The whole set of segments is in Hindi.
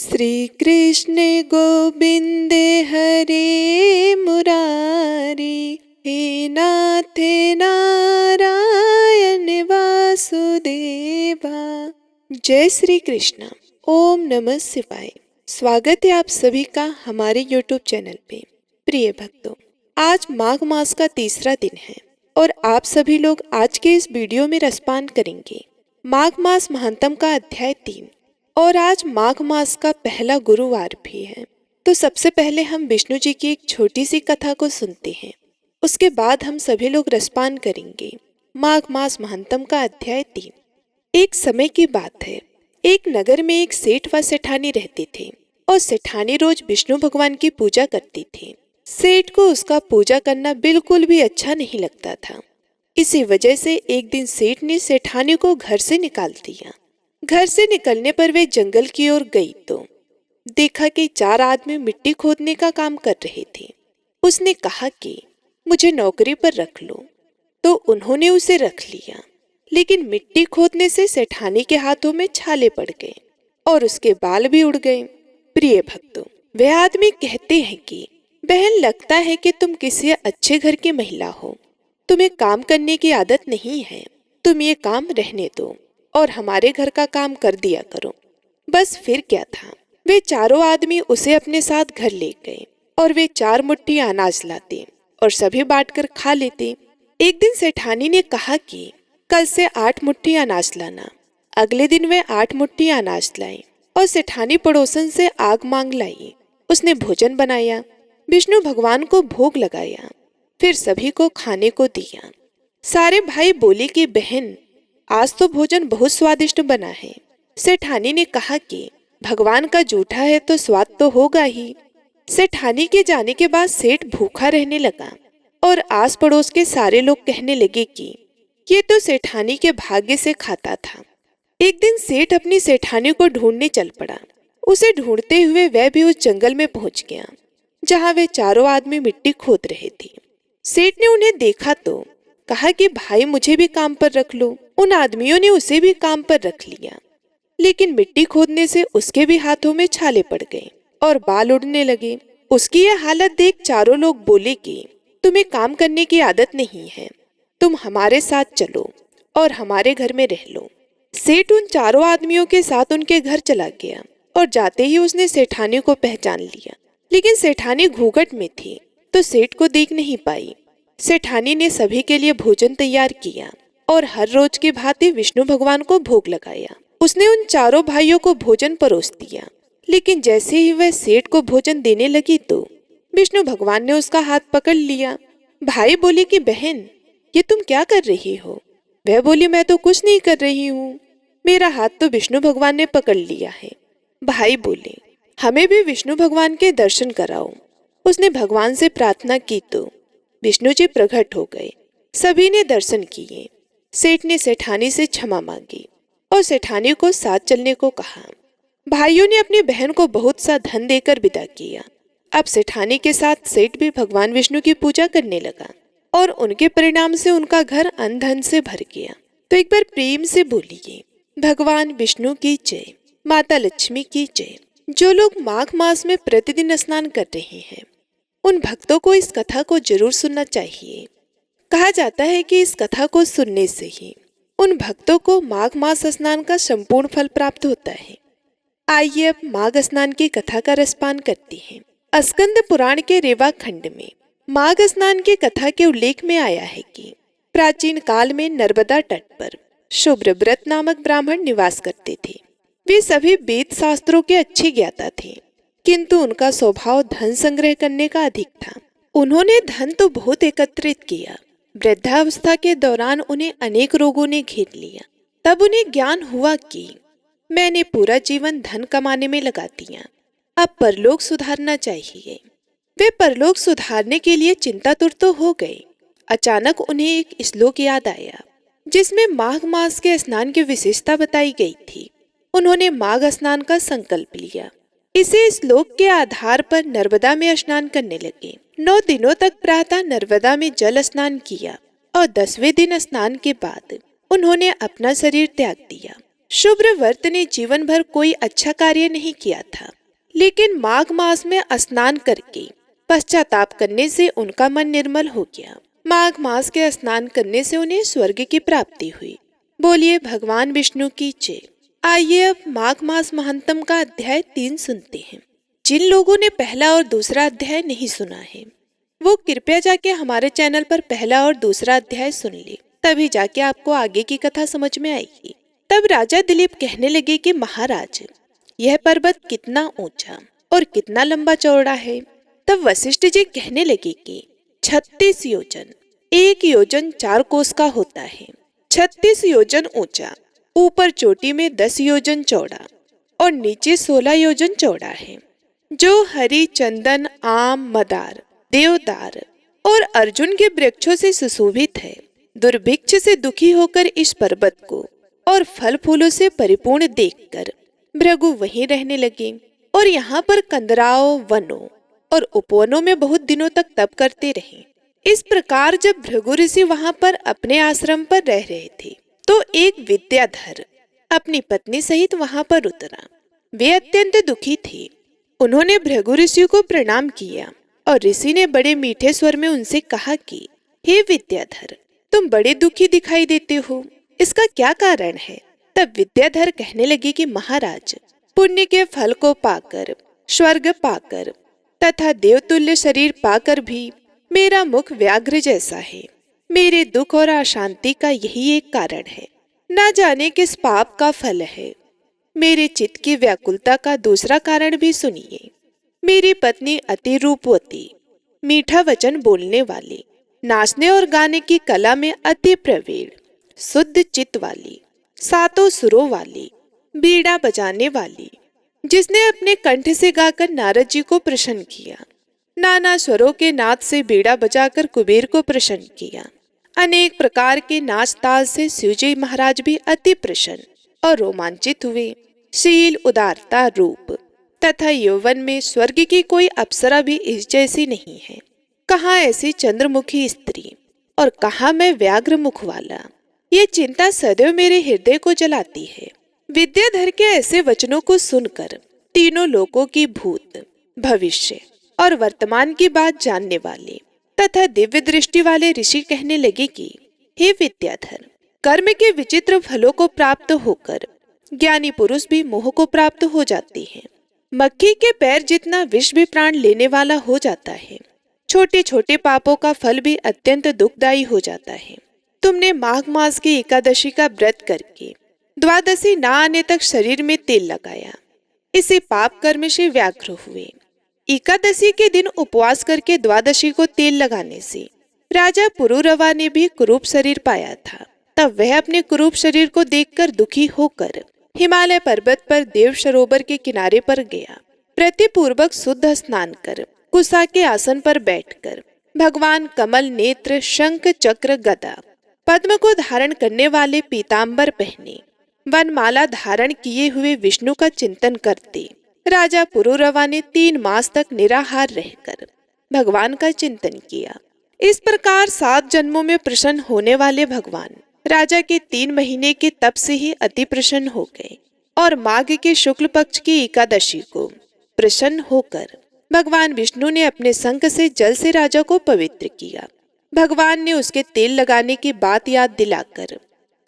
श्री कृष्ण गोविंदे हरे मुरारी, हे नाथ नारायण वासुदेवा। जय श्री कृष्ण। ओम नमः शिवाय। स्वागत है आप सभी का हमारे YouTube चैनल पे। प्रिय भक्तों, आज माघ मास का तीसरा दिन है और आप सभी लोग आज के इस वीडियो में रसपान करेंगे माघ मास महात्म का अध्याय 3। और आज माघ मास का पहला गुरुवार भी है। तो सबसे पहले हम विष्णु जी की एक छोटी सी कथा को सुनते हैं, उसके बाद हम सभी लोग रसपान करेंगे माघ मास महात्म का अध्याय 3। एक समय की बात है, एक नगर में एक सेठ व सेठानी रहते थे और सेठानी रोज विष्णु भगवान की पूजा करती थी। सेठ को उसका पूजा करना बिल्कुल भी अच्छा नहीं लगता था। इसी वजह से एक दिन सेठ ने सेठानी को घर से निकाल दिया। घर से निकलने पर वे जंगल की ओर गई तो देखा कि 4 आदमी मिट्टी खोदने का काम कर रहे थे। उसने कहा कि मुझे नौकरी पर रख लो, तो उन्होंने उसे रख लिया। लेकिन मिट्टी खोदने से सेठानी के हाथों में छाले पड़ गए और उसके बाल भी उड़ गए। प्रिय भक्तों, वे आदमी कहते हैं कि बहन, लगता है कि तुम किसी अच्छे घर की महिला हो, तुम्हें काम करने की आदत नहीं है, तुम ये काम रहने दो और हमारे घर का काम कर दिया करो। बस फिर क्या था, वे चारों आदमी उसे अपने साथ घर ले गए और वे 4 मुट्ठी अनाज लाते और सभी बांटकर खा लेते। एक दिन सेठानी ने कहा कि कल से 8 मुट्ठी अनाज लाना। अगले दिन वे 8 मुट्ठी अनाज लाए और सेठानी पड़ोसन से आग मांग लाई। उसने भोजन बनाया, विष्णु भगवान को भोग लगाया, फिर सभी को खाने को दिया। सारे भाई बोले कि बहन, आज तो भोजन बहुत स्वादिष्ट बना है। सेठानी ने कहा कि भगवान का जूठा है तो स्वाद तो होगा ही। सेठानी के जाने के बाद सेठ भूखा रहने लगा और आस पड़ोस के सारे लोग कहने लगे कि ये तो सेठानी के भाग्य से खाता था। एक दिन सेठ अपनी सेठानी को ढूंढने चल पड़ा। उसे ढूंढते हुए वह भी उस जंगल में पहुंच गया जहां वे चारों आदमी मिट्टी खोद रहे थे। सेठ ने उन्हें देखा तो कहा कि भाई, मुझे भी काम पर रख लो। उन आदमियों ने उसे भी काम पर रख लिया, लेकिन मिट्टी खोदने से उसके भी हाथों में छाले पड़ गए और बाल उड़ने लगे। उसकी यह हालत देख चारों लोग बोले कि तुम्हें काम करने की आदत नहीं है, तुम हमारे साथ चलो और हमारे घर में रह लो। सेठ उन चारों आदमियों के साथ उनके घर चला गया और जाते ही उसने सेठानी को पहचान लिया। लेकिन सेठानी घूंघट में थी तो सेठ को देख नहीं पाई। सेठानी ने सभी के लिए भोजन तैयार किया और हर रोज की भांति विष्णु भगवान को भोग लगाया। उसने उन चारों भाइयों को भोजन परोस दिया, लेकिन जैसे ही वह सेठ को भोजन देने लगी तो विष्णु भगवान ने उसका हाथ पकड़ लिया। भाई बोले कि बहन, ये तुम क्या कर रही हो? वह बोली, मैं तो कुछ नहीं कर रही हूँ, मेरा हाथ तो विष्णु भगवान ने पकड़ लिया है। भाई बोले, हमें भी विष्णु भगवान के दर्शन कराओ। उसने भगवान से प्रार्थना की तो विष्णु जी प्रकट हो गए। सभी ने दर्शन किए। सेठ ने सेठानी से क्षमा मांगी और सेठानी को साथ चलने को कहा। भाइयों ने अपनी बहन को बहुत सा धन देकर विदा किया। अब सेठानी के साथ सेठ भी भगवान विष्णु की पूजा करने लगा और उनके परिणाम से उनका घर अन्न धन से भर गया। तो एक बार प्रेम से बोलिए, भगवान विष्णु की जय, माता लक्ष्मी की जय। जो लोग माघ मास में प्रतिदिन स्नान कर रहे हैं, उन भक्तों को इस कथा को जरूर सुनना चाहिए। कहा जाता है कि इस कथा को सुनने से ही उन भक्तों को माघ मास स्नान का संपूर्ण फल प्राप्त होता है। आइए अब माघ स्नान की कथा का रसपान करते हैं। स्कंद पुराण के रेवा खंड में माघ स्नान की कथा के उल्लेख में आया है कि प्राचीन काल में नर्मदा तट पर शुभ्रव्रत नामक ब्राह्मण निवास करते थे। वे सभी वेद शास्त्रों के अच्छे ज्ञाता थे, किंतु उनका स्वभाव धन संग्रह करने का अधिक था। उन्होंने धन तो बहुत एकत्रित किया, वृद्धावस्था के दौरान उन्हें अनेक रोगों ने घेर लिया। तब उन्हें ज्ञान हुआ कि मैंने पूरा जीवन धन कमाने में लगा दिया, अब परलोक सुधारना चाहिए। वे परलोक सुधारने के लिए चिंतातुर तो हो गए। अचानक उन्हें एक श्लोक याद आया जिसमें माघ मास के स्नान की विशेषता बताई गई थी। उन्होंने माघ स्नान का संकल्प लिया। इसी श्लोक के आधार पर नर्मदा में स्नान करने लगे। 9 दिनों तक प्रातः नर्मदा में जल स्नान किया और 10वें दिन स्नान के बाद उन्होंने अपना शरीर त्याग दिया। शुभ्रवर्त ने जीवन भर कोई अच्छा कार्य नहीं किया था, लेकिन माघ मास में स्नान करके पश्चाताप करने से उनका मन निर्मल हो गया। माघ मास के स्नान करने से उन्हें स्वर्ग की प्राप्ति हुई। बोलिए भगवान विष्णु की जय। आइए अब माघ मास महात्म का अध्याय 3 सुनते हैं। जिन लोगों ने पहला और दूसरा अध्याय नहीं सुना है वो कृपया जाके हमारे चैनल पर पहला और दूसरा अध्याय सुन ले, तभी जाके आपको आगे की कथा समझ में आएगी। तब राजा दिलीप कहने लगे कि महाराज, यह पर्वत कितना ऊंचा और कितना लंबा चौड़ा है। तब वशिष्ठ जी कहने लगे कि 36 योजन, 1 योजन 4 कोस का होता है। 36 योजन ऊंचा, ऊपर चोटी में 10 योजन चौड़ा और नीचे 16 योजन चौड़ा है, जो हरी, चंदन, आम, मदार, देवदार और अर्जुन के वृक्षों से सुशोभित है। दुर्भिक्ष से दुखी होकर इस पर्वत को और फल फूलों से परिपूर्ण देखकर भृगु वहीं रहने लगे और यहाँ पर कंदराओं, वनों और उपवनों में बहुत दिनों तक तप करते रहे। इस प्रकार जब भृगु ऋषि वहाँ पर अपने आश्रम पर रह रहे थे तो एक विद्याधर अपनी पत्नी सहित वहाँ पर उतरा। वे अत्यंत दुखी थे। उन्होंने भृगु ऋषि को प्रणाम किया और ऋषि ने बड़े मीठे स्वर में उनसे कहा कि हे विद्याधर, तुम बड़े दुखी दिखाई देते हो, इसका क्या कारण है। तब विद्याधर कहने लगे कि महाराज, पुण्य के फल को पाकर, स्वर्ग पाकर तथा देवतुल्य शरीर पाकर भी मेरा मुख व्याघ्र जैसा है। मेरे दुख और अशांति का यही एक कारण है, ना जाने किस पाप का फल है। मेरे चित्त की व्याकुलता का दूसरा कारण भी सुनिए। मेरी पत्नी अति रूपवती, मीठा वचन बोलने वाली, नाचने और गाने की कला में अति प्रवीण, शुद्ध चित्त वाली, 7 सुरों वाली, बीड़ा बजाने वाली, जिसने अपने कंठ से गाकर नारद जी को प्रसन्न किया, नाना स्वरों के नाद से बीड़ा बजाकर कुबेर को प्रसन्न किया, अनेक प्रकार के नाच ताल से शिवजी महाराज भी अति प्रसन्न और रोमांचित हुए। शील, उदारता, रूप तथा यौवन में स्वर्ग की कोई अप्सरा भी इस जैसी नहीं है। कहाँ ऐसी चंद्रमुखी स्त्री और कहाँ मैं व्याघ्र मुख वाला। ये चिंता सदैव मेरे हृदय को जलाती है। विद्याधर के ऐसे वचनों को सुनकर तीनों लोकों की भूत, भविष्य और वर्तमान की बात जानने वाले तथा दिव्य दृष्टि वाले ऋषि कहने लगे कि हे विद्याधर, कर्म के विचित्र फलों को प्राप्त होकर ज्ञानी पुरुष भी मोह को प्राप्त हो जाते हैं। मक्खी के पैर जितना विष भी प्राण लेने वाला हो जाता है। छोटे छोटे पापों का फल भी अत्यंत दुखदायी हो जाता है। तुमने माघ मास की एकादशी का व्रत करके द्वादशी ना आने तक शरीर में तेल लगाया, इसी पाप कर्म से व्याघ्र हुए। एकादशी के दिन उपवास करके द्वादशी को तेल लगाने से राजा पुरुरवा ने भी कुरूप शरीर पाया था। तब वह अपने कुरूप शरीर को देखकर दुखी होकर हिमालय पर्वत पर देव सरोवर के किनारे पर गया। प्रतिपूर्वक शुद्ध स्नान कर कुशा के आसन पर बैठकर भगवान कमल नेत्र, शंख, चक्र, गदा, पद्म को धारण करने वाले पीताम्बर पहने वनमाला धारण किए हुए विष्णु का चिंतन करते राजा पुरुरवा ने 3 मास तक निराहार रहकर भगवान का चिंतन किया। इस प्रकार 7 जन्मों में प्रसन्न होने वाले भगवान राजा के 3 महीने के तप से ही अति प्रसन्न हो गए और माघ के शुक्ल पक्ष की एकादशी को प्रसन्न होकर भगवान विष्णु ने अपने शंख से जल से राजा को पवित्र किया। भगवान ने उसके तेल लगाने की बात याद दिलाकर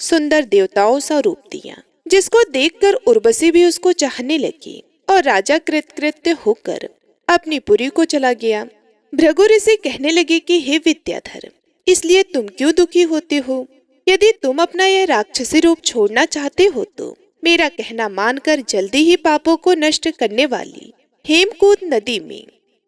सुंदर देवताओं सा रूप दिया, जिसको देखकर उर्वशी भी उसको चाहने लगी और राजा कृतकृत्य होकर अपनी पुरी को चला गया। भृगु ऋषि कहने लगे कि हे विद्याधर, इसलिए तुम क्यों दुखी होते हो? यदि तुम अपना यह राक्षसी रूप छोड़ना चाहते हो तो मेरा कहना मानकर जल्दी ही पापों को नष्ट करने वाली हेमकूद नदी में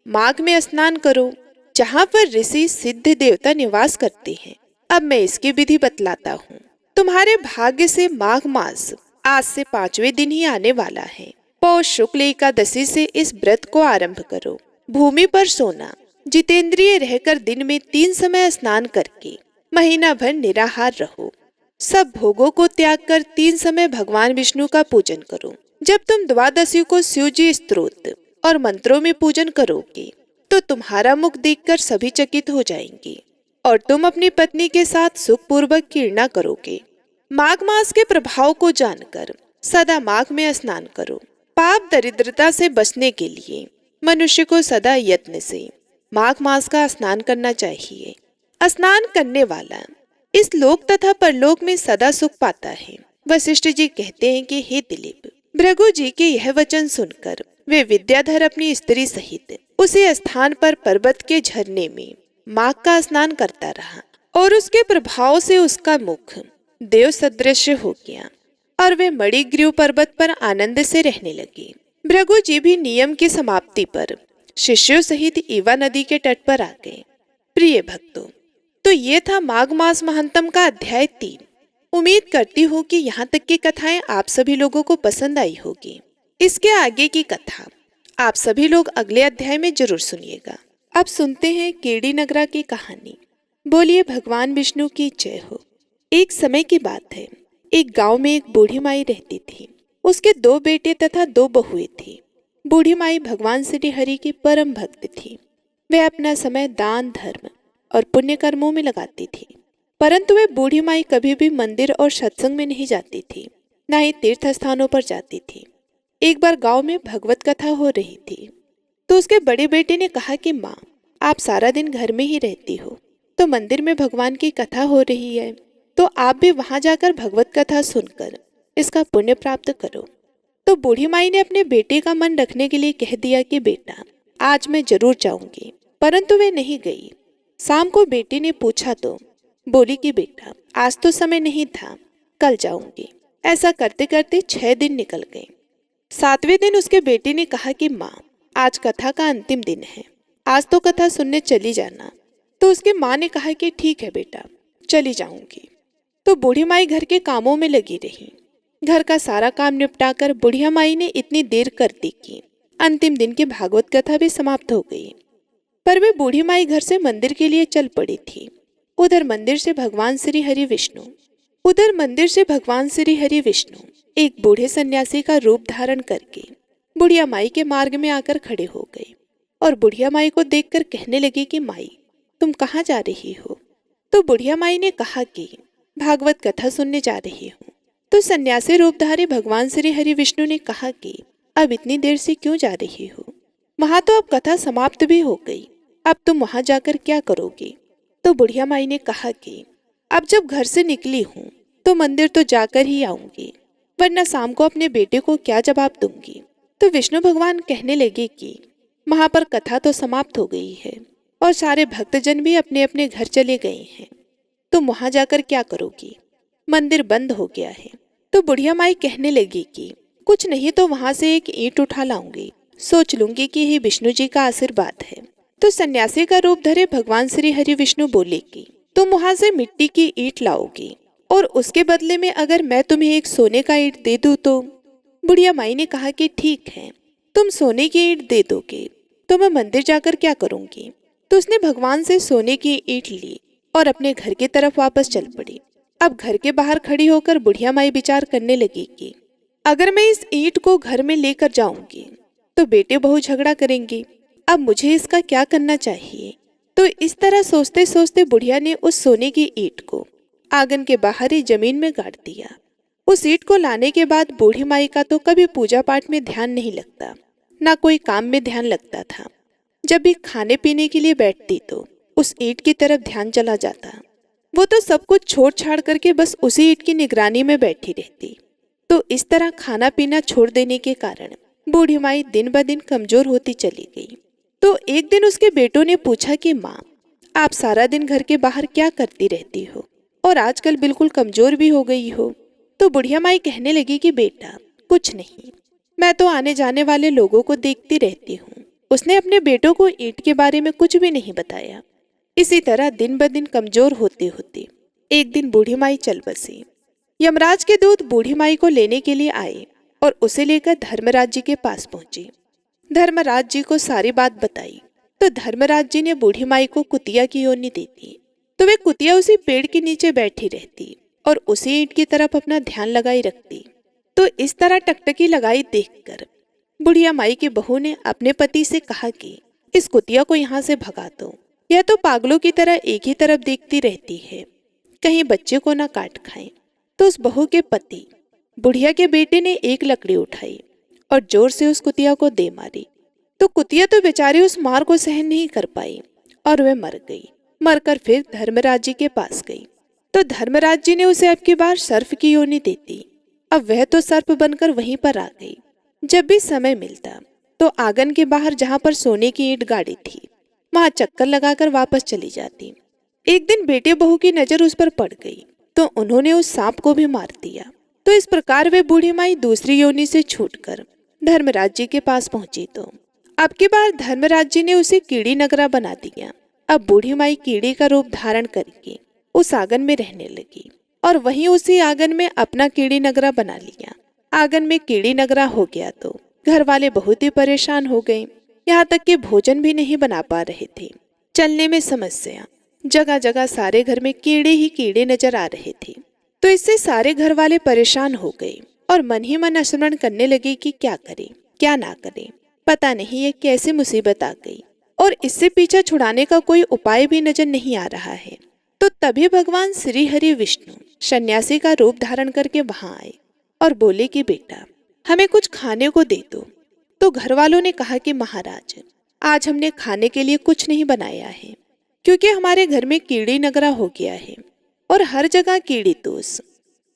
माघ में स्नान करो, जहाँ पर ऋषि सिद्ध देवता निवास करते हैं। अब मैं इसकी विधि बतलाता हूँ। तुम्हारे भाग्य से माघ मास आज से 5वें दिन ही आने वाला है। पौष शुक्ल एकादशी से इस व्रत को आरंभ करो। भूमि पर सोना, जितेंद्रिय रहकर दिन में 3 समय स्नान करके महीना भर निराहार रहो। सब भोगों को त्याग कर 3 समय भगवान विष्णु का पूजन करो। जब तुम द्वादशी को शिवजी स्तोत्र और मंत्रों में पूजन करोगे तो तुम्हारा मुख देखकर सभी चकित हो जाएंगे और तुम अपनी पत्नी के साथ सुखपूर्वक क्रीड़ा करोगे। माघ मास के प्रभाव को जानकर सदा माघ में स्नान करो। पाप दरिद्रता से बचने के लिए मनुष्य को सदा यत्न से माघ मास का स्नान करना चाहिए। स्नान करने वाला इस लोक तथा परलोक में सदा सुख पाता है। वशिष्ठ जी कहते हैं कि हे दिलीप, भृगु जी के यह वचन सुनकर वे विद्याधर अपनी स्त्री सहित उसी स्थान पर पर्वत के झरने में माघ का स्नान करता रहा और उसके प्रभाव से उसका मुख देव सदृश हो गया और वे मणिग्रीव पर्वत पर आनंद से रहने लगे। भृगु जी भी नियम की समाप्ति पर शिष्यों सहित ईवा नदी के तट पर आ गए। प्रिय भक्तों, तो ये था माघ मास महात्म का अध्याय 3। उम्मीद करती हूँ कि यहाँ तक की कथाएं आप सभी लोगों को पसंद आई होगी। इसके आगे की कथा आप सभी लोग अगले अध्याय में जरूर सुनिएगा। अब सुनते हैं कीड़ी नगरा की कहानी। बोलिए भगवान विष्णु की जय हो। एक समय की बात है, एक गांव में एक बूढ़ी माई रहती थी। उसके 2 बेटे तथा 2 बहुएं थी। बूढ़ी माई भगवान श्री हरि की परम भक्त थी। वह अपना समय दान धर्म और पुण्य कर्मों में लगाती थी, परंतु वह बूढ़ी माई कभी भी मंदिर और सत्संग में नहीं जाती थी, न ही तीर्थ स्थानों पर जाती थी। एक बार गांव में भगवत कथा हो रही थी, तो उसके बड़े बेटे ने कहा कि माँ, आप सारा दिन घर में ही रहती हो, तो मंदिर में भगवान की कथा हो रही है, तो आप भी वहां जाकर भगवत कथा सुनकर इसका पुण्य प्राप्त करो। तो बूढ़ी माई ने अपने बेटे का मन रखने के लिए कह दिया कि बेटा, आज मैं जरूर जाऊंगी, परंतु वे नहीं गई। शाम को बेटे ने पूछा तो बोली कि बेटा, आज तो समय नहीं था, कल जाऊंगी। ऐसा करते करते 6 दिन निकल गए। 7वें दिन उसके बेटे ने कहा कि माँ, आज कथा का अंतिम दिन है, आज तो कथा सुनने चली जाना। तो उसकी माँ ने कहा कि ठीक है बेटा, चली जाऊंगी। तो बूढ़ी माई घर के कामों में लगी रही। घर का सारा काम निपटाकर बुढ़िया माई ने इतनी देर कर दी कि अंतिम दिन की भागवत कथा भी समाप्त हो गई। पर वे बूढ़ी माई घर से मंदिर के लिए चल पड़ी थी। उधर मंदिर से भगवान श्री हरि विष्णु एक बूढ़े सन्यासी का रूप धारण करके बुढ़िया माई के मार्ग में आकर खड़े हो गए और बुढ़िया माई को देखकर कहने लगे कि माई, तुम कहाँ जा रही हो? तो बुढ़िया माई ने कहा कि भागवत कथा सुनने जा रही हूँ। तो सन्यासी रूपधारी भगवान श्री हरि विष्णु ने कहा कि अब इतनी देर से क्यों जा रही हो? वहां तो अब कथा समाप्त भी हो गई, अब तुम वहां जाकर क्या करोगी? तो बुढ़िया माई ने कहा कि अब जब घर से निकली हूँ तो मंदिर तो जाकर ही आऊंगी, वरना शाम को अपने बेटे को क्या जवाब दूंगी। तो विष्णु भगवान कहने लगे कि वहां पर कथा तो समाप्त हो गई है और सारे भक्तजन भी अपने अपने घर चले गए हैं, तुम वहां जाकर क्या करोगी? मंदिर बंद हो गया है। तो बुढ़िया माई कहने लगी कि कुछ नहीं तो वहां से एक ईंट उठा लाऊंगी, सोच लूंगी कि ये विष्णु जी का आशीर्वाद है। तो सन्यासी का रूप धरे भगवान श्री हरि विष्णु बोले कि तुम वहां से मिट्टी की ईंट लाओगी और उसके बदले में अगर मैं तुम्हें एक सोने का ईंट दे दूं तो? बुढ़िया माई ने कहा कि ठीक है, तुम सोने की ईंट दे दोगे तो मैं मंदिर जाकर क्या करूंगी? तो उसने भगवान से सोने की ईंट ली और अपने घर की तरफ वापस चल पड़ी। अब घर के बाहर खड़ी होकर बुढ़िया माई विचार करने लगी कि अगर मैं इस ईंट को घर में लेकर जाऊंगी तो बेटे बहू झगड़ा करेंगी, अब मुझे इसका क्या करना चाहिए? तो इस तरह सोचते सोचते बुढ़िया ने उस सोने की ईंट को आंगन के बाहर ही जमीन में गाड़ दिया। उस ईंट को लाने के बाद बूढ़ी माई का तो कभी पूजा पाठ में ध्यान नहीं लगता, ना कोई काम में ध्यान लगता था। जब भी खाने पीने के लिए बैठती तो उस ईंट की तरफ ध्यान चला जाता। वो तो सब कुछ छोड़ छाड़ करके बस उसी ईंट की निगरानी में बैठी रहती। तो इस तरह खाना पीना छोड़ देने के कारण बूढ़ी माई दिन ब दिन कमजोर होती चली गई। तो एक दिन उसके बेटों ने पूछा कि माँ, आप सारा दिन घर के बाहर क्या करती रहती हो और आजकल बिल्कुल कमजोर भी हो गई हो? तो बुढ़िया माई कहने लगी कि बेटा, कुछ नहीं, मैं तो आने जाने वाले लोगों को देखती रहती हूँ। उसने अपने बेटों को ईंट के बारे में कुछ भी नहीं बताया। इसी तरह दिन ब दिन कमजोर होते होते एक दिन बूढ़ी माई चल बसी। यमराज के दूत बूढ़ी माई को लेने के लिए आए और उसे लेकर धर्मराज जी के पास पहुंचे। धर्मराज जी को सारी बात बताई तो धर्मराज जी ने बूढ़ी माई को कुतिया की योनि दी थी। तो वे कुतिया उसी पेड़ के नीचे बैठी रहती और उसी ईंट की तरफ अपना ध्यान लगाई रखती। तो इस तरह टकटकी लगाई देखकर बुढ़िया माई की बहू ने अपने पति से कहा कि इस कुतिया को यहाँ से भगा दो, यह तो पागलों की तरह एक ही तरफ देखती रहती है, कहीं बच्चे को ना काट खाए। तो उस बहू के पति बुढ़िया के बेटे ने एक लकड़ी उठाई और जोर से उस कुतिया को दे मारी। तो कुतिया तो बेचारी उस मार को सहन नहीं कर पाई और वह मर गई। मरकर फिर धर्मराज जी के पास गई। तो धर्मराज जी ने उसे अब की बार सर्प की योनि दे दी। अब वह तो सर्प बनकर वहीं पर आ गई। जब भी समय मिलता तो आंगन के बाहर जहां पर सोने की ईंट गाड़ी थी वहां चक्कर लगाकर वापस चली जाती। एक दिन बेटे बहू की नजर उस पर पड़ गई तो उन्होंने उस सांप को भी मार दिया। तो इस प्रकार वे बूढ़ी माई दूसरी योनि से छूटकर धर्मराज जी के पास पहुंची। तो अब की बार धर्मराज जी ने उसे कीड़ी नगरा बना दिया। अब बूढ़ी माई कीड़ी का रूप धारण करके उस आंगन में रहने लगी और वहीं उसी आंगन में अपना कीड़ी नगरा बना लिया। आंगन में कीड़ी नगरा हो गया तो घर वाले बहुत ही परेशान हो गए। यहाँ तक कि भोजन भी नहीं बना पा रहे थे। चलने में समस्या, जगह जगह सारे घर में कीड़े ही कीड़े नजर आ रहे थे। तो इससे सारे घर वाले परेशान हो गए और मन ही मन स्मरण करने लगे कि क्या करें क्या ना करें। पता नहीं ये कैसी मुसीबत आ गई और इससे पीछा छुड़ाने का कोई उपाय भी नजर नहीं आ रहा है। तो तभी भगवान श्री हरि विष्णु सन्यासी का रूप धारण करके वहां आए और बोले कि बेटा हमें कुछ खाने को दे दो। तो घर वालों ने कहा कि महाराज आज हमने खाने के लिए कुछ नहीं बनाया है क्योंकि हमारे घर में कीड़ी नगरा हो गया है और हर जगह कीड़ी तोस।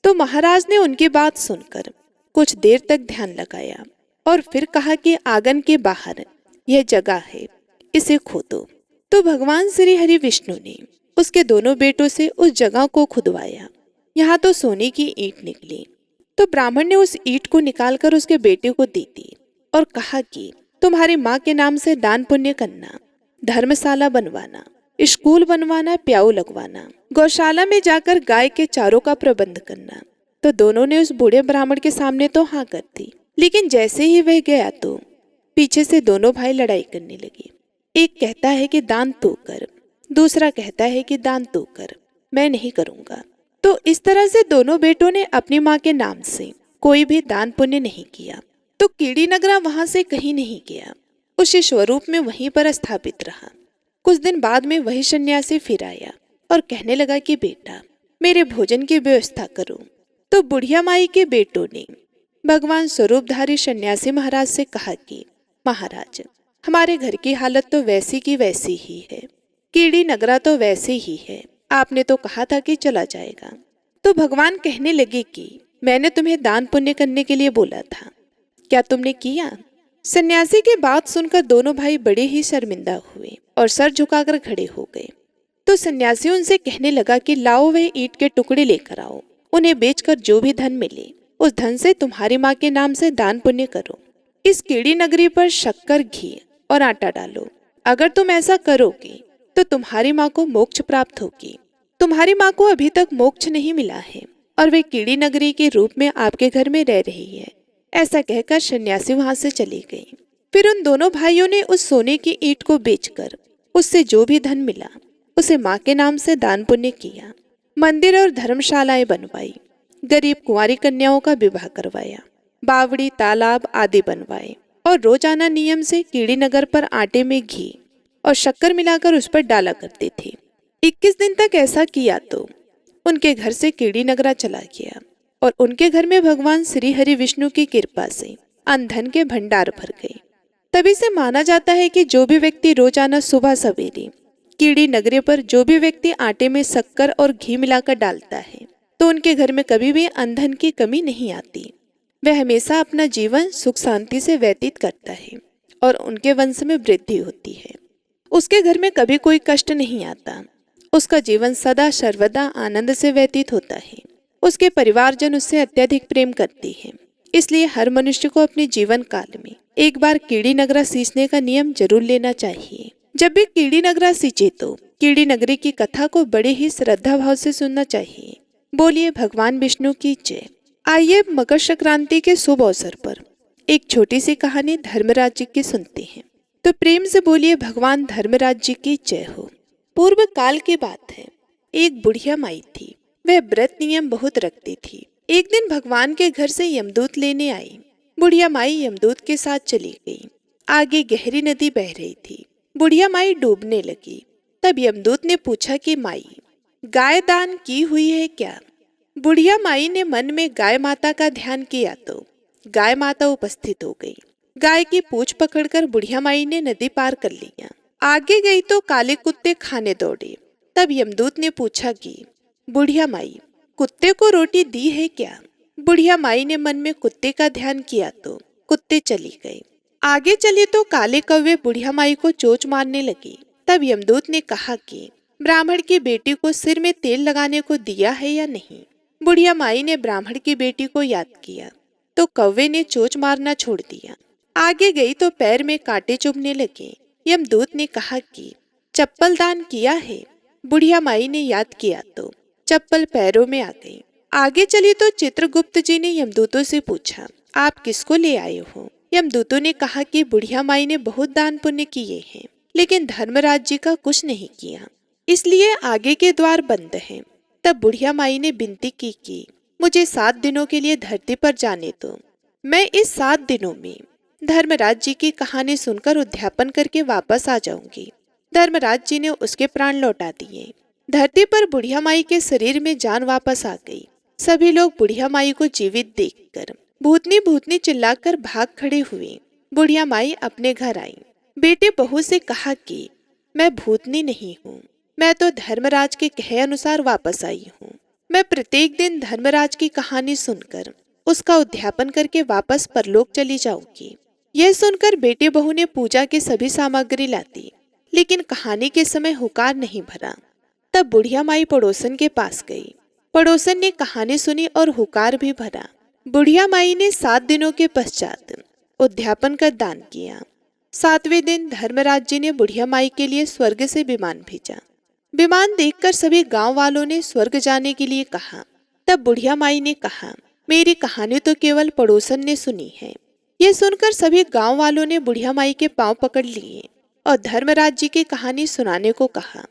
तो महाराज ने उनकी बात सुनकर कुछ देर तक ध्यान लगाया और फिर कहा कि आंगन के बाहर यह जगह है, इसे खोदो। तो भगवान श्री हरि विष्णु ने उसके दोनों बेटों से उस जगह को खुदवाया। यहाँ तो सोने की ईंट निकली। तो ब्राह्मण ने उस ईंट को निकालकर उसके बेटे को दे दी और कहा कि तुम्हारी माँ के नाम से दान पुण्य करना, धर्मशाला बनवाना, स्कूल बनवाना, प्याऊ लगवाना, गौशाला में जाकर गाय के चारों का प्रबंध करना। तो दोनों ने उस बूढ़े ब्राह्मण के सामने तो हाँ कर दी, लेकिन जैसे ही वह गया तो पीछे से दोनों भाई लड़ाई करने लगे। एक कहता है कि दान तू कर, दूसरा कहता है कि दान तू कर, मैं नहीं करूंगा। तो इस तरह से दोनों बेटों ने अपनी माँ के नाम से कोई भी दान पुण्य नहीं किया। तो कीड़ी नगरा वहां से कहीं नहीं गया, उसी स्वरूप में वहीं पर स्थापित रहा। कुछ दिन बाद में वही सन्यासी फिर आया और कहने लगा कि बेटा मेरे भोजन की व्यवस्था करो। तो बुढ़िया माई के बेटों ने भगवान स्वरूपधारी सन्यासी महाराज से कहा कि महाराज हमारे घर की हालत तो वैसी की वैसी ही है, कीड़ी नगरा तो वैसे ही है, आपने तो कहा था कि चला जाएगा। तो भगवान कहने लगे कि मैंने तुम्हें दान पुण्य करने के लिए बोला था, क्या तुमने किया? सन्यासी की बात सुनकर दोनों भाई बड़े ही शर्मिंदा हुए और सर झुकाकर खड़े हो गए। तो सन्यासी उनसे कहने लगा कि लाओ वह ईंट के टुकड़े लेकर आओ, उन्हें बेचकर जो भी धन मिले उस धन से तुम्हारी माँ के नाम से दान पुण्य करो। इस कीड़ी नगरी पर शक्कर, घी और आटा डालो। अगर तुम ऐसा करोगे तो तुम्हारी माँ को मोक्ष प्राप्त होगी। तुम्हारी माँ को अभी तक मोक्ष नहीं मिला है और वे कीड़ी नगरी के रूप में आपके घर में रह रही है। ऐसा कहकर सन्यासी वहां से चली गई। फिर उन दोनों भाइयों ने उस सोने की ईंट को बेचकर उससे जो भी धन मिला उसे माँ के नाम से दान पुण्य किया। मंदिर और धर्मशालाएं बनवाई, गरीब कुंवारी कन्याओं का विवाह करवाया, बावड़ी, तालाब आदि बनवाए और रोजाना नियम से कीड़ी नगर पर आटे में घी और शक्कर मिलाकर उस पर डाला करते थे। 21 दिन तक ऐसा किया तो उनके घर से कीड़ी नगरा चला गया और उनके घर में भगवान श्री हरि विष्णु की कृपा से अन्न धन के भंडार भर गए। तभी से माना जाता है कि जो भी व्यक्ति रोजाना सुबह सवेरे कीड़ी नगरे पर जो भी व्यक्ति आटे में शक्कर और घी मिलाकर डालता है तो उनके घर में कभी भी अन्न धन की कमी नहीं आती। वह हमेशा अपना जीवन सुख शांति से व्यतीत करता है और उनके वंश में वृद्धि होती है। उसके घर में कभी कोई कष्ट नहीं आता। उसका जीवन सदा सर्वदा आनंद से व्यतीत होता है। उसके परिवारजन उससे अत्यधिक प्रेम करते हैं। इसलिए हर मनुष्य को अपने जीवन काल में एक बार कीड़ी नगरा सींचने का नियम जरूर लेना चाहिए। जब भी कीड़ी नगरा सींचे तो कीड़ी नगरी की कथा को बड़े ही श्रद्धा भाव से सुनना चाहिए। बोलिए भगवान विष्णु की जय। आइए मकर संक्रांति के शुभ अवसर पर एक छोटी सी कहानी धर्मराज जी की सुनते हैं। तो प्रेम से बोलिए भगवान धर्मराज जी की जय हो। पूर्व काल की बात है, एक बुढ़िया माई थी। वह व्रत नियम बहुत रखती थी। एक दिन भगवान के घर से यमदूत लेने आई। बुढ़िया माई यमदूत के साथ चली गई। आगे गहरी नदी बह रही थी। बुढ़िया माई डूबने लगी। तब यमदूत ने पूछा कि माई, गाय दान की हुई है क्या? बुढ़िया माई ने मन में गाय माता का ध्यान किया तो गाय माता उपस्थित हो गई। गाय की पूंछ पकड़कर बुढ़िया माई ने नदी पार कर लिया। आगे गई तो काले कुत्ते खाने दौड़े। तब यमदूत ने पूछा कि बुढ़िया माई, कुत्ते को रोटी दी है क्या? बुढ़िया माई ने मन में कुत्ते का ध्यान किया तो कुत्ते चली गए। आगे चले तो काले कौवे बुढ़िया माई को चोंच मारने लगी। तब यमदूत ने कहा कि ब्राह्मण की बेटी को सिर में तेल लगाने को दिया है या नहीं? बुढ़िया माई ने ब्राह्मण की बेटी को याद किया तो कौवे ने चोंच मारना छोड़ दिया। आगे गई तो पैर में कांटे चुभने लगे। यमदूत ने कहा कि चप्पल दान किया है। बुढ़िया माई ने याद किया तो चप्पल पैरों में आ गई। आगे चली तो चित्रगुप्त जी ने यमदूतों से पूछा, आप किसको ले आए हो? यमदूतों ने कहा कि बुढ़िया माई ने बहुत दान पुण्य किए हैं, लेकिन धर्मराज जी का कुछ नहीं किया, इसलिए आगे के द्वार बंद हैं। तब बुढ़िया माई ने विनती की कि मुझे 7 दिनों के लिए धरती पर जाने दो। मैं इस 7 दिनों में धर्मराज जी की कहानी सुनकर उद्यापन करके वापस आ जाऊंगी। धर्मराज जी ने उसके प्राण लौटा दिए। धरती पर बुढ़िया माई के शरीर में जान वापस आ गई। सभी लोग बुढ़िया माई को जीवित देखकर भूतनी भूतनी चिल्लाकर भाग खड़े हुए। बुढ़िया माई अपने घर आई। बेटे बहू से कहा कि मैं भूतनी नहीं हूँ, मैं तो धर्मराज के कहे अनुसार वापस आई हूँ। मैं प्रत्येक दिन धर्मराज की कहानी सुनकर उसका उद्यापन करके वापस परलोक चली जाऊंगी। यह सुनकर बेटे बहू ने पूजा की सभी सामग्री ला दी, लेकिन कहानी के समय हुकार नहीं भरा। तब बुढ़िया माई पड़ोसन के पास गई। पड़ोसन ने कहानी सुनी और हुकार भी भरा। बुढ़िया माई ने 7 दिनों के पश्चात उद्यापन कर दान किया। 7वें दिन धर्मराज जी ने बुढ़िया माई के लिए स्वर्ग से विमान भेजा। विमान देखकर सभी गांव वालों ने स्वर्ग जाने के लिए कहा। तब बुढ़िया माई ने कहा, मेरी कहानी तो केवल पड़ोसन ने सुनी है। यह सुनकर सभी गांव वालों ने बुढ़िया माई के पांव पकड़ लिए और धर्मराज जी की कहानी सुनाने को कहा।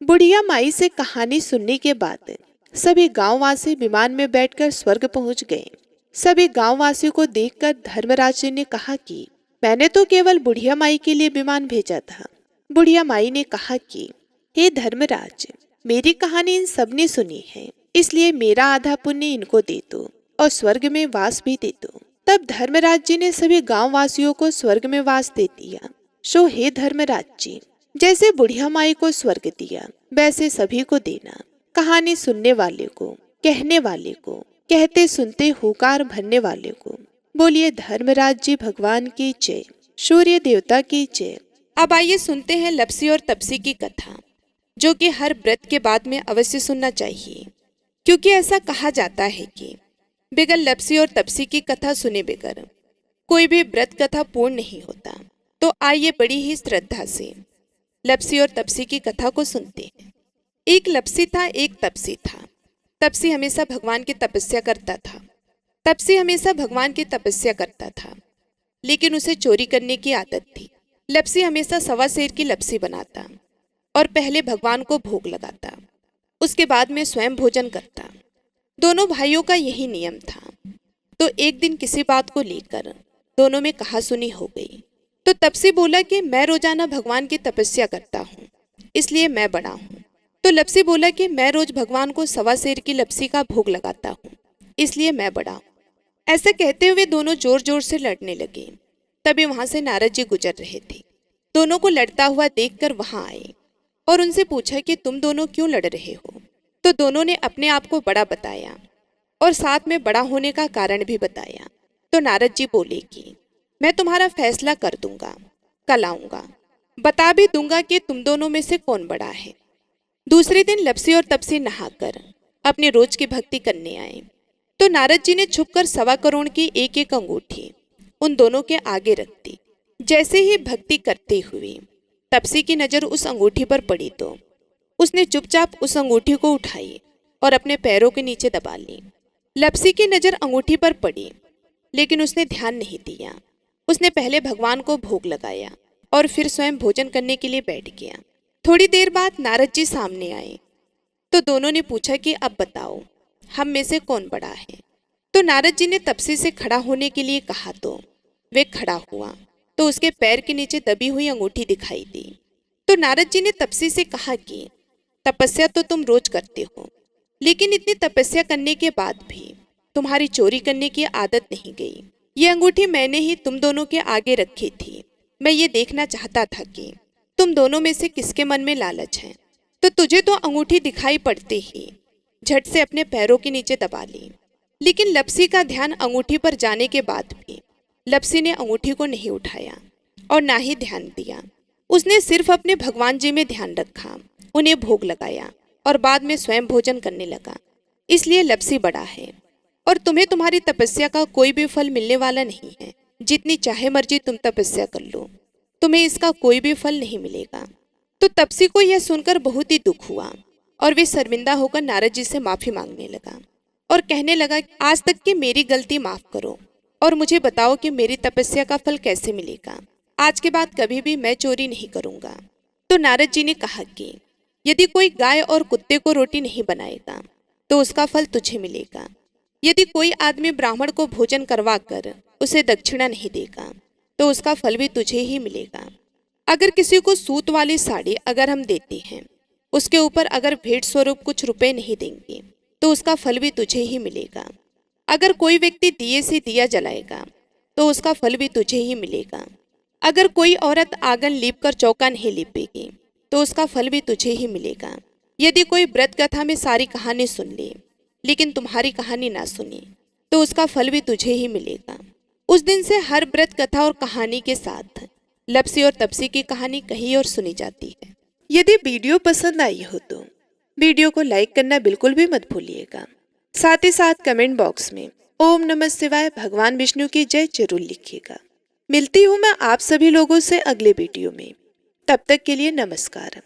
बुढ़िया माई से कहानी सुनने के बाद सभी गांववासी विमान में बैठकर स्वर्ग पहुंच गए। सभी गांववासियों को देखकर धर्मराज जी ने कहा कि मैंने तो केवल बुढ़िया माई के लिए विमान भेजा था। बुढ़िया माई ने कहा कि हे धर्मराज, मेरी कहानी इन सब ने सुनी है, इसलिए मेरा आधा पुण्य इनको दे दो और स्वर्ग में वास भी दे दो। तब धर्मराज जी ने सभी गांववासियों को स्वर्ग में वास दे दिया। सो हे धर्मराज जी, जैसे बुढ़िया माई को स्वर्ग दिया वैसे सभी को देना। कहानी सुनने वाले को, कहने वाले को, कहते सुनते हुकार भरने वाले को। बोलिए धर्मराज जी भगवान की जय, सूर्य देवता की जय। अब आइए सुनते हैं लप्सी और तपसी की कथा, जो कि हर व्रत के बाद में अवश्य सुनना चाहिए, क्योंकि ऐसा कहा जाता है कि बगैर लप्सी और तपसी की कथा सुने बगैर कोई भी व्रत कथा पूर्ण नहीं होता। तो आइए बड़ी ही श्रद्धा से लप्सी और तपसी की कथा को सुनते हैं। एक लप्सी था, एक तपसी था। तपसी हमेशा भगवान की तपस्या करता था। तपसी हमेशा भगवान की तपस्या करता था, लेकिन उसे चोरी करने की आदत थी। लप्सी हमेशा 1.25 सेर की लप्सी बनाता और पहले भगवान को भोग लगाता, उसके बाद में स्वयं भोजन करता। दोनों भाइयों का यही नियम था। तो एक दिन किसी बात को लेकर दोनों में कहासुनी हो गई। तो तपसी बोला कि मैं रोजाना भगवान की तपस्या करता हूँ, इसलिए मैं बड़ा हूँ। तो लप्सी बोला कि मैं रोज भगवान को 1.25 सेर की लप्सी का भोग लगाता हूँ, इसलिए मैं बड़ा हूँ। ऐसा कहते हुए दोनों जोर जोर से लड़ने लगे। तभी वहां से नारद जी गुजर रहे थे। दोनों को लड़ता हुआ देखकर वहां आए और उनसे पूछा कि तुम दोनों क्यों लड़ रहे हो। तो दोनों ने अपने आप को बड़ा बताया और साथ में बड़ा होने का कारण भी बताया। तो नारद जी बोले कि मैं तुम्हारा फैसला कर दूंगा, कल आऊंगा, बता भी दूंगा कि तुम दोनों में से कौन बड़ा है। दूसरे दिन लप्सी और तपसी नहाकर अपनी रोज की भक्ति करने आए। तो नारद जी ने छुपकर 1.25 करोड़ की एक एक अंगूठी उन दोनों के आगे रख दी। जैसे ही भक्ति करते हुए तपसी की नजर उस अंगूठी पर पड़ी तो उसने चुपचाप उस अंगूठी को उठाई और अपने पैरों के नीचे दबा ली। लप्सी की नजर अंगूठी पर पड़ी, लेकिन उसने ध्यान नहीं दिया। उसने पहले भगवान को भोग लगाया और फिर स्वयं भोजन करने के लिए बैठ गया। थोड़ी देर बाद नारद जी सामने आए। तो दोनों ने पूछा कि अब बताओ, हम में से कौन बड़ा है। तो नारद जी ने तपसी से खड़ा होने के लिए कहा तो वे खड़ा हुआ तो उसके पैर के नीचे दबी हुई अंगूठी दिखाई दी। तो नारद जी ने तपसी से कहा कि तपस्या तो तुम रोज करते हो, लेकिन इतनी तपस्या करने के बाद भी तुम्हारी चोरी करने की आदत नहीं गई। ये अंगूठी मैंने ही तुम दोनों के आगे रखी थी। मैं ये देखना चाहता था कि तुम दोनों में से किसके मन में लालच है। तो तुझे तो अंगूठी दिखाई पड़ते ही झट से अपने पैरों के नीचे दबा ली। लेकिन लपसी का ध्यान अंगूठी पर जाने के बाद भी लपसी ने अंगूठी को नहीं उठाया और ना ही ध्यान दिया। उसने सिर्फ अपने भगवान जी में ध्यान रखा, उन्हें भोग लगाया और बाद में स्वयं भोजन करने लगा। इसलिए लपसी बड़ा है और तुम्हें तुम्हारी तपस्या का कोई भी फल मिलने वाला नहीं है। जितनी चाहे मर्जी तुम तपस्या कर लो, तुम्हें इसका कोई भी फल नहीं मिलेगा। तो तपसी को यह सुनकर बहुत ही दुख हुआ और वे शर्मिंदा होकर नारद जी से माफी मांगने लगा और कहने लगा, आज तक की मेरी गलती माफ करो और मुझे बताओ कि मेरी तपस्या का फल कैसे मिलेगा। आज के बाद कभी भी मैं चोरी नहीं करूंगा। तो नारद जी ने कहा कि यदि कोई गाय और कुत्ते को रोटी नहीं बनाएगा तो उसका फल तुझे मिलेगा। यदि कोई आदमी ब्राह्मण को भोजन करवा कर उसे दक्षिणा नहीं देगा तो उसका फल भी तुझे ही मिलेगा। अगर किसी को सूत वाली साड़ी अगर हम देते हैं, उसके ऊपर अगर भेंट स्वरूप कुछ रुपए नहीं देंगे तो उसका फल भी तुझे ही मिलेगा। अगर कोई व्यक्ति दिए से दिया जलाएगा तो उसका फल भी तुझे ही मिलेगा। अगर कोई औरत आंगन लीप कर चौका नहीं लीपेगी तो उसका फल भी तुझे ही मिलेगा। यदि कोई व्रत कथा में सारी कहानी सुन ले लेकिन तुम्हारी कहानी ना सुने तो उसका फल भी तुझे ही मिलेगा। उस दिन से हर व्रत कथा और कहानी के साथ लपसी और तपसी की कहानी कही और सुनी जाती है। यदि वीडियो पसंद आई हो तो वीडियो को लाइक करना बिल्कुल भी मत भूलिएगा। साथ ही साथ कमेंट बॉक्स में ओम नमः शिवाय भगवान विष्णु की जय जरूर लिखिएगा। मिलती हूँ मैं आप सभी लोगों से अगले वीडियो में। तब तक के लिए नमस्कार।